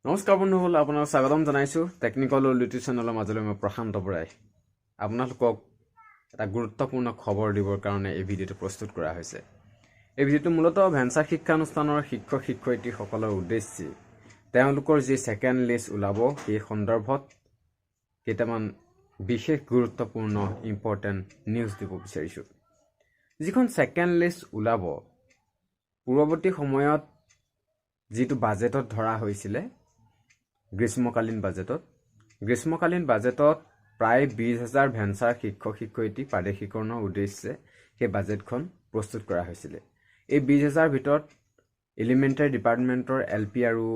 নমস্কাৰ বন্ধুসকল, আপোনাক স্বাগতম জনাইছোঁ টেকনিকেল লিটি চেনেলৰ মাজলৈ মই প্ৰশান্ত বৰাই আপোনালোকক এটা গুৰুত্বপূৰ্ণ খবৰ দিবৰ কাৰণে এই ভিডিঅ'টো প্ৰস্তুত কৰা হৈছে। এই ভিডিঅ'টো মূলতঃ ভেঞ্চাৰ শিক্ষানুষ্ঠানৰ শিক্ষক শিক্ষয়িত্ৰীসকলৰ উদ্দেশ্যে তেওঁলোকৰ যি ছেকেণ্ড লিষ্ট ওলাব সেই সন্দৰ্ভত কেইটামান বিশেষ গুৰুত্বপূৰ্ণ ইম্পৰ্টেণ্ট নিউজ দিব বিচাৰিছোঁ। যিখন ছেকেণ্ড লিষ্ট ওলাব পূৰ্বৱৰ্তী সময়ত যিটো বাজেটত ধৰা হৈছিলে গ্ৰীষ্মকালীন বাজেটত প্ৰায় 20,000 ভেঞ্চাৰ শিক্ষক শিক্ষয়িত্ৰী প্ৰাদেশিকৰণৰ উদ্দেশ্যে সেই বাজেটখন প্ৰস্তুত কৰা হৈছিলে। এই 20,000 ভিতৰত এলিমেণ্টাৰী ডিপাৰ্টমেণ্টৰ LP আৰু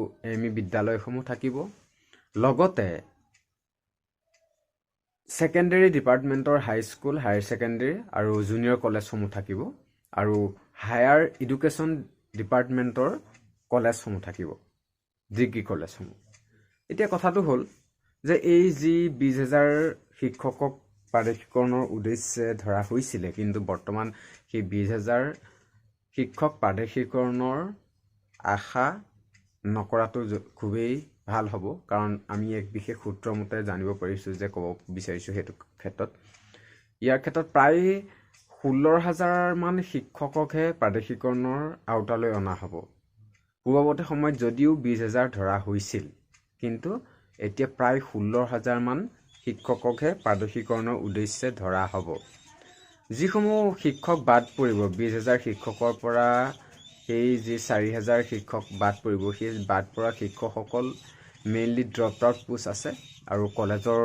ME বিদ্যালয়সমূহ থাকিব, লগতে ছেকেণ্ডেৰী ডিপাৰ্টমেণ্টৰ হাইস্কুল, হায়াৰ ছেকেণ্ডেৰী আৰু জুনিয়ৰ কলেজসমূহ থাকিব, আৰু হায়াৰ এডুকেশ্যন ডিপাৰ্টমেণ্টৰ কলেজসমূহ থাকিব, ডিগ্ৰী কলেজসমূহ। এতিয়া কথাটো হ'ল যে এই যি 20,000 শিক্ষকক প্ৰাদেশিকৰণৰ উদ্দেশ্যে ধৰা হৈছিলে, কিন্তু বৰ্তমান সেই 20,000 শিক্ষক প্ৰাদেশিকৰণৰ আশা নকৰাটো খুবেই ভাল হ'ব, কাৰণ আমি এক বিশেষ সূত্ৰ মতে জানিব পাৰিছোঁ যে ক'ব বিচাৰিছোঁ সেইটো ক্ষেত্ৰত ইয়াৰ ক্ষেত্ৰত প্ৰায় 16,000 মান শিক্ষককহে প্ৰাদেশিকৰণৰ আওতালৈ অনা হ'ব। পূৰ্বৱৰ্তী সময়ত যদিও 20,000 ধৰা হৈছিল, কিন্তু এতিয়া প্ৰায় 16,000 মান শিক্ষককহে প্ৰাদেশিকৰণৰ উদ্দেশ্যে ধৰা হ'ব। যিসমূহ শিক্ষক বাদ পৰিব 20,000 শিক্ষকৰ পৰা, সেই যি 4,000 শিক্ষক বাদ পৰিব, সেই বাদ পৰা শিক্ষকসকল মেইনলি ড্ৰপ আউট পোষ্ট আছে, আৰু কলেজৰ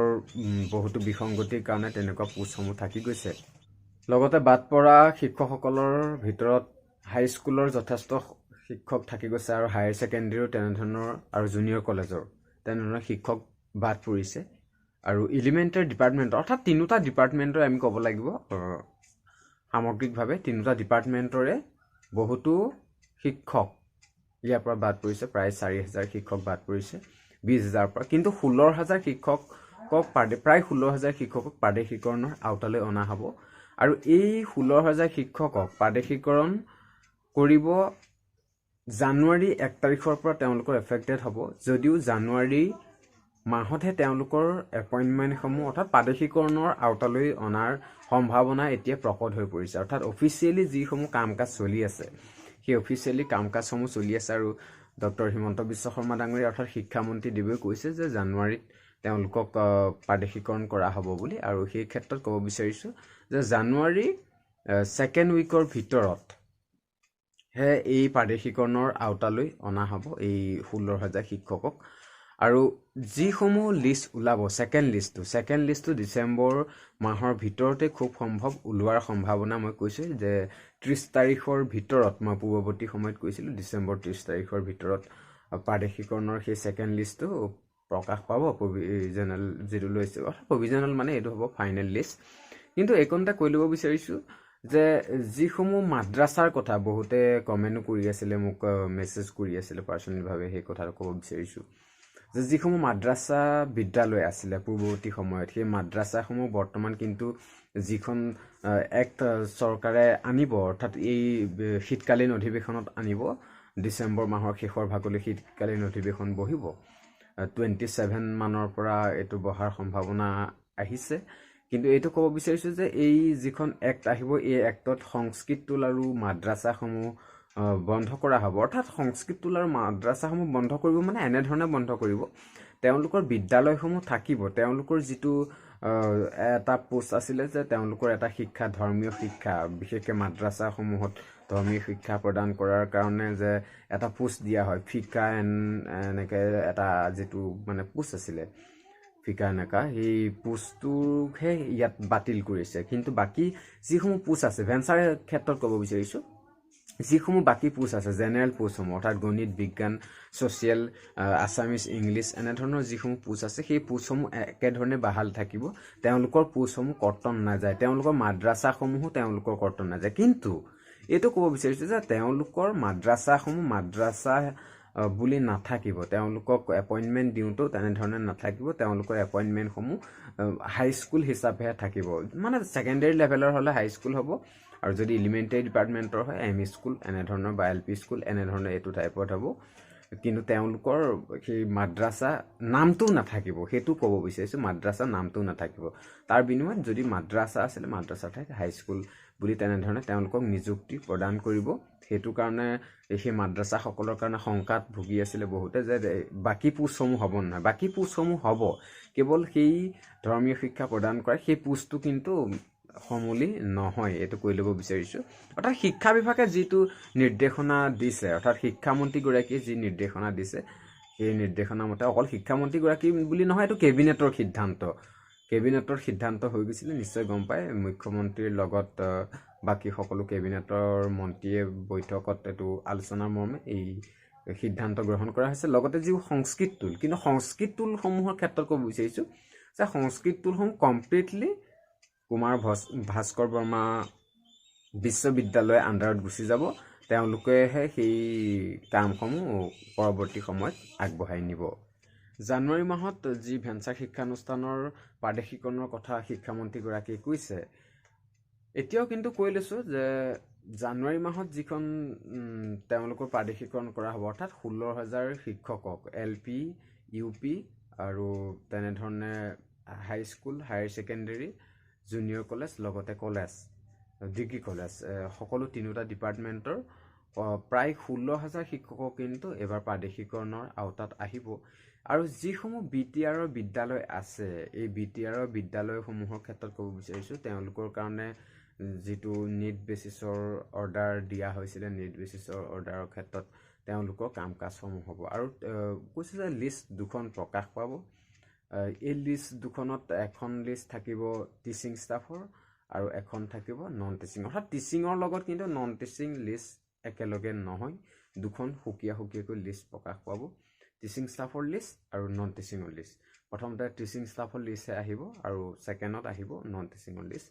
বহুতো বিসংগতিৰ কাৰণে তেনেকুৱা পোষ্টসমূহ থাকি গৈছে। লগতে বাদ পৰা শিক্ষকসকলৰ ভিতৰত হাইস্কুলৰ যথেষ্ট শিক্ষক থাকি গৈছে, আৰু হায়াৰ ছেকেণ্ডেৰীও তেনেধৰণৰ, আৰু জুনিয়ৰ কলেজৰ তেনেধৰণৰ শিক্ষক বাদ পৰিছে। আৰু এলিমেণ্টাৰী ডিপাৰ্টমেণ্ট অৰ্থাৎ তিনিটা ডিপাৰ্টমেণ্টৰে আমি ক'ব লাগিব সামগ্ৰিকভাৱে, তিনিটা ডিপাৰ্টমেণ্টৰে বহুতো শিক্ষক ইয়াৰ পৰা বাদ পৰিছে। প্ৰায় 4,000 শিক্ষক বাদ পৰিছে 20,000 পৰা, কিন্তু 16,000 শিক্ষকক প্ৰায় 16,000 শিক্ষকক প্ৰাদেশিকৰণৰ আওতালৈ অনা হ'ব। আৰু এই 16,000 শিক্ষকক প্ৰাদেশিকৰণ কৰিব জানুৱাৰী 1 তাৰিখৰ পৰা তেওঁলোকৰ এফেক্টেড হ'ব, যদিও জানুৱাৰী মাহতহে তেওঁলোকৰ এপইণ্টমেণ্টসমূহ অৰ্থাৎ প্ৰাদেশিকৰণৰ আওতালৈ অনাৰ সম্ভাৱনা এতিয়া প্ৰকট হৈ পৰিছে। অৰ্থাৎ অফিচিয়েলি যিসমূহ কাম কাজ চলি আছে, সেই অফিচিয়েলি কাম কাজসমূহ চলি আছে, আৰু ডক্টৰ হিমন্ত বিশ্ব শৰ্মা ডাঙৰীয়া অৰ্থাৎ শিক্ষামন্ত্ৰী দেৱে কৈছে যে জানুৱাৰীত তেওঁলোকক প্ৰাদেশিকৰণ কৰা হ'ব বুলি। আৰু সেই ক্ষেত্ৰত ক'ব বিচাৰিছোঁ যে জানুৱাৰী ছেকেণ্ড উইকৰ ভিতৰত এই প্ৰাদেশিকৰণৰ আওতালৈ অনা হ'ব এই 16,000 শিক্ষকক। আৰু যিসমূহ লিষ্ট ওলাব ছেকেণ্ড লিষ্টটো ডিচেম্বৰ মাহৰ ভিতৰতে খুব সম্ভৱ ওলোৱাৰ সম্ভাৱনা মই কৈছোঁ যে 30 তাৰিখৰ ভিতৰত, মই পূৰ্বৱৰ্তী সময়ত কৈছিলোঁ ডিচেম্বৰ 30 তাৰিখৰ ভিতৰত প্ৰাদেশিকৰণৰ সেই ছেকেণ্ড লিষ্টটো প্ৰকাশ পাব। প্ৰভিজনেল যিটো লৈছে, প্ৰভিজনেল মানে এইটো হ'ব ফাইনেল লিষ্ট। কিন্তু এইকণতে কৈ ল'ব বিচাৰিছোঁ যে যিসমূহ মাদ্ৰাছাৰ কথা বহুতে কমেণ্টো কৰি আছিলে, মোক মেছেজ কৰি আছিলে পাৰ্চনেলভাৱে, সেই কথাটো ক'ব বিচাৰিছোঁ যে যিসমূহ মাদ্ৰাছা বিদ্যালয় আছিলে পূৰ্বৱৰ্তী সময়ত, সেই মাদ্ৰাছাসমূহ বৰ্তমান কিন্তু যিখন এক্ট চৰকাৰে আনিব, অৰ্থাৎ এই শীতকালীন অধিৱেশনত আনিব, ডিচেম্বৰ মাহৰ শেষৰ ভাগলৈ শীতকালীন অধিৱেশন বহিব, 27 মানৰ পৰা এইটো বহাৰ সম্ভাৱনা আহিছে। কিন্তু এইটো ক'ব বিচাৰিছোঁ যে এই যিখন এক্ট আহিব, এই এক্টত সংস্কৃত টোল আৰু মাদ্ৰাছাসমূহ বন্ধ কৰা হ'ব। অৰ্থাৎ সংস্কৃত টোল আৰু মাদ্ৰাছাসমূহ বন্ধ কৰিব মানে এনেধৰণে বন্ধ কৰিব, তেওঁলোকৰ বিদ্যালয়সমূহ থাকিব, তেওঁলোকৰ যিটো এটা পোষ্ট আছিলে যে তেওঁলোকৰ এটা শিক্ষা, ধৰ্মীয় শিক্ষা, বিশেষকৈ মাদ্ৰাছাসমূহত ধৰ্মীয় শিক্ষা প্ৰদান কৰাৰ কাৰণে যে এটা পোষ্ট দিয়া হয়, ফিকা এনেকৈ এটা যিটো মানে পোষ্ট আছিলে ফিকা এনেকা, সেই পোষ্টটোহে ইয়াত বাতিল কৰিছে। কিন্তু বাকী যিসমূহ পোষ্ট আছে ভেঞ্চাৰ ক্ষেত্ৰত ক'ব বিচাৰিছোঁ, যিসমূহ বাকী পোষ্ট আছে জেনেৰেল পোষ্টসমূহ, অৰ্থাৎ গণিত, বিজ্ঞান, ছ'চিয়েল, আছামিজ, ইংলিছ, এনেধৰণৰ যিসমূহ পোষ্ট আছে, সেই পোষ্টসমূহ একেধৰণে বাহাল থাকিব, তেওঁলোকৰ পোষ্টসমূহ কৰ্তন নাযায়, তেওঁলোকৰ মাদ্ৰাছাসমূহো তেওঁলোকৰ কৰ্তন নাযায়। কিন্তু এইটো ক'ব বিচাৰিছোঁ যে তেওঁলোকৰ মাদ্ৰাছাসমূহ মাদ্ৰাছা বুলি নাথাকিব, তেওঁলোকক এপইণ্টমেণ্ট দিওঁতেও তেনেধৰণে নাথাকিব, তেওঁলোকৰ এপইণ্টমেণ্টসমূহ হাইস্কুল হিচাপেহে থাকিব। মানে ছেকেণ্ডেৰী লেভেলৰ হ'লে হাইস্কুল হ'ব, আৰু যদি এলিমেণ্টাৰী ডিপাৰ্টমেণ্টৰ হয় ME স্কুল এনেধৰণৰ, বা LP স্কুল এনেধৰণৰ এইটো টাইপত হ'ব। কিন্তু তেওঁলোকৰ সেই মাদ্ৰাছা নামটোও নাথাকিব, সেইটো ক'ব বিচাৰিছোঁ। মাদ্ৰাছা নামটোও নাথাকিব, তাৰ বিনিময়ত যদি মাদ্ৰাছা আছিলে মাদ্ৰাছা ঠাইত হাইস্কুল বুলি তেনেধৰণে তেওঁলোকক নিযুক্তি প্ৰদান কৰিব। সেইটো কাৰণে সেই মাদ্ৰাছাসকলৰ কাৰণে শংকাত ভুগি আছিলে বহুতে যে বাকী পোষ্টসমূহ হ'ব নহয়। বাকী পোষ্টসমূহ হ'ব, কেৱল সেই ধৰ্মীয় শিক্ষা প্ৰদান কৰে সেই পোষ্টটো কিন্তু সমূলি নহয়, এইটো কৈ ল'ব বিচাৰিছোঁ। অৰ্থাৎ শিক্ষা বিভাগে যিটো নিৰ্দেশনা দিছে, অৰ্থাৎ শিক্ষামন্ত্ৰীগৰাকীয়ে যি নিৰ্দেশনা দিছে, সেই নিৰ্দেশনা মতে অকল শিক্ষামন্ত্ৰীগৰাকী বুলি নহয়, এইটো কেবিনেটৰ সিদ্ধান্ত। কেবিনেটৰ সিদ্ধান্ত হৈ গৈছিলে, নিশ্চয় গম পায়। মুখ্যমন্ত্ৰীৰ লগত বাকী সকলো কেবিনেটৰ মন্ত্ৰীয়ে বৈঠকত এইটো আলোচনাৰ মৰ্মে এই সিদ্ধান্ত গ্ৰহণ কৰা হৈছে। লগতে যিবোৰ সংস্কৃত টুল, কিন্তু সংস্কৃত টুলসমূহৰ ক্ষেত্ৰত ক'ব বিচাৰিছোঁ যে সংস্কৃত টুলসমূহ কমপ্লিটলি কুমাৰ ভাস্কৰ বৰ্মা বিশ্ববিদ্যালয়ৰ আণ্ডাৰত গুচি যাব। তেওঁলোকেহে সেই কামসমূহ পৰৱৰ্তী সময়ত আগবঢ়াই নিব। জানুৱাৰী মাহত যি ভেঞ্চাৰ শিক্ষানুষ্ঠানৰ প্ৰাদেশিকৰণৰ কথা শিক্ষামন্ত্ৰীগৰাকীয়ে কৈছে, এতিয়াও কিন্তু কৈ লৈছোঁ যে জানুৱাৰী মাহত যিখন তেওঁলোকৰ প্ৰাদেশিকৰণ কৰা হ'ব, অৰ্থাৎ 16,000 শিক্ষকক LP, UP আৰু তেনেধৰণে high school, higher secondary, junior college, লগতে কলেজ, ডিগ্ৰী কলেজ, সকলো তিনিওটা ডিপাৰ্টমেণ্টৰ প্ৰায় 16,000 শিক্ষকক কিন্তু এইবাৰ প্ৰাদেশিকৰণৰ আওতাত আহিব। আৰু যিসমূহ BTRৰ বিদ্যালয় আছে, এই BTRৰ বিদ্যালয়সমূহৰ ক্ষেত্ৰত ক'ব বিচাৰিছোঁ, তেওঁলোকৰ কাৰণে যিটো নিট বেচিছৰ অৰ্ডাৰ দিয়া হৈছিলে, নিট বেচিছৰ অৰ্ডাৰৰ ক্ষেত্ৰত তেওঁলোকৰ কাম কাজসমূহ হ'ব। আৰু কৈছে যে লিষ্ট দুখন প্ৰকাশ পাব। এই লিষ্ট দুখনত এখন লিষ্ট থাকিব টিচিং ষ্টাফৰ আৰু এখন থাকিব নন টিচিং। অৰ্থাৎ টিচিঙৰ লগত কিন্তু নন টিচিং লিষ্ট একেলগে নহয়, দুখন সুকীয়া সুকীয়াকৈ লিষ্ট প্ৰকাশ পাব। টিচিং ষ্টাফৰ লিষ্ট আৰু নন টিচিঙৰ লিষ্ট। প্ৰথমতে টিচিং ষ্টাফৰ লিষ্টহে আহিব আৰু ছেকেণ্ডত আহিব নন টিচিঙৰ লিষ্ট।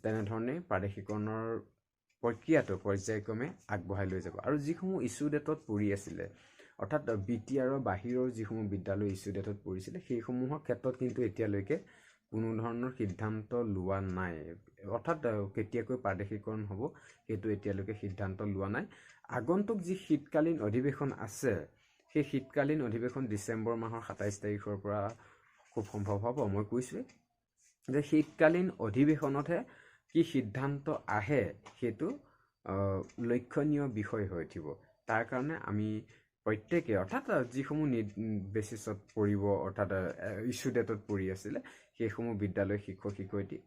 তেনেধৰণে প্ৰাদেশিকৰণৰ প্ৰক্ৰিয়াটো পৰ্যায়ক্ৰমে আগবঢ়াই লৈ যাব। আৰু যিসমূহ ইছ্যু ডেটত পৰি আছিলে, অৰ্থাৎ BTRৰ বাহিৰৰ যিসমূহ বিদ্যালয় ইছ্যু ডেটত পৰিছিলে, সেইসমূহৰ ক্ষেত্ৰত কিন্তু এতিয়ালৈকে কোনো ধৰণৰ সিদ্ধান্ত লোৱা নাই। অৰ্থাৎ কেতিয়াকৈ প্ৰাদেশিকৰণ হ'ব সেইটো এতিয়ালৈকে সিদ্ধান্ত লোৱা নাই। আগন্তুক যি শীতকালীন অধিৱেশন আছে, সেই শীতকালীন অধিৱেশন ডিচেম্বৰ মাহৰ 27 তাৰিখৰ পৰা খুব সম্ভৱ হ'ব। মই কৈছোঁৱেই যে শীতকালীন অধিৱেশনতহে কি সিদ্ধান্ত আহে সেইটো লক্ষণীয় বিষয় হৈ উঠিব। তাৰ কাৰণে আমি প্ৰত্যেকে, অৰ্থাৎ যিসমূহ নিট বেচিছত পৰিব, অৰ্থাৎ ইছ্যু ডেটত পৰি আছিলে, সেইসমূহ বিদ্যালয় শিক্ষক শিক্ষয়িত্ৰী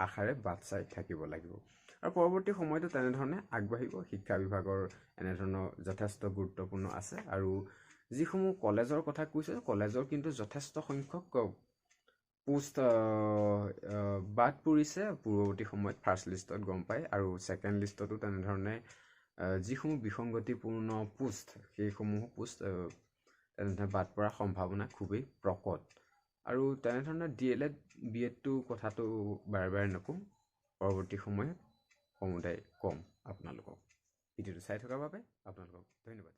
আশাৰে বাট চাই থাকিব লাগিব। আৰু পৰৱৰ্তী সময়তো তেনেধৰণে আগবাঢ়িব। শিক্ষা বিভাগৰ এনেধৰণৰ যথেষ্ট গুৰুত্বপূৰ্ণ আছে। আৰু যিসমূহ কলেজৰ কথা কৈছে, কলেজৰ কিন্তু যথেষ্ট সংখ্যক পোষ্ট বাদ পৰিছে পূৰ্বৱৰ্তী সময়ত। ফাৰ্ষ্ট লিষ্টত গম পায়, আৰু ছেকেণ্ড লিষ্টতো তেনেধৰণে যিসমূহ বিসংগতিপূৰ্ণ পোষ্ট, সেইসমূহ পোষ্ট তেনেধৰণে বাদ পৰাৰ সম্ভাৱনা খুবেই প্ৰকট। আৰু তেনেধৰণে DLED BEdটো কথাটো বাৰে বাৰে নকওঁ, পৰৱৰ্তী সময়ত সমুদায় কম আপোনালোকক। ভিডিঅ'টো চাই থকাৰ বাবে আপোনালোকক ধন্যবাদ।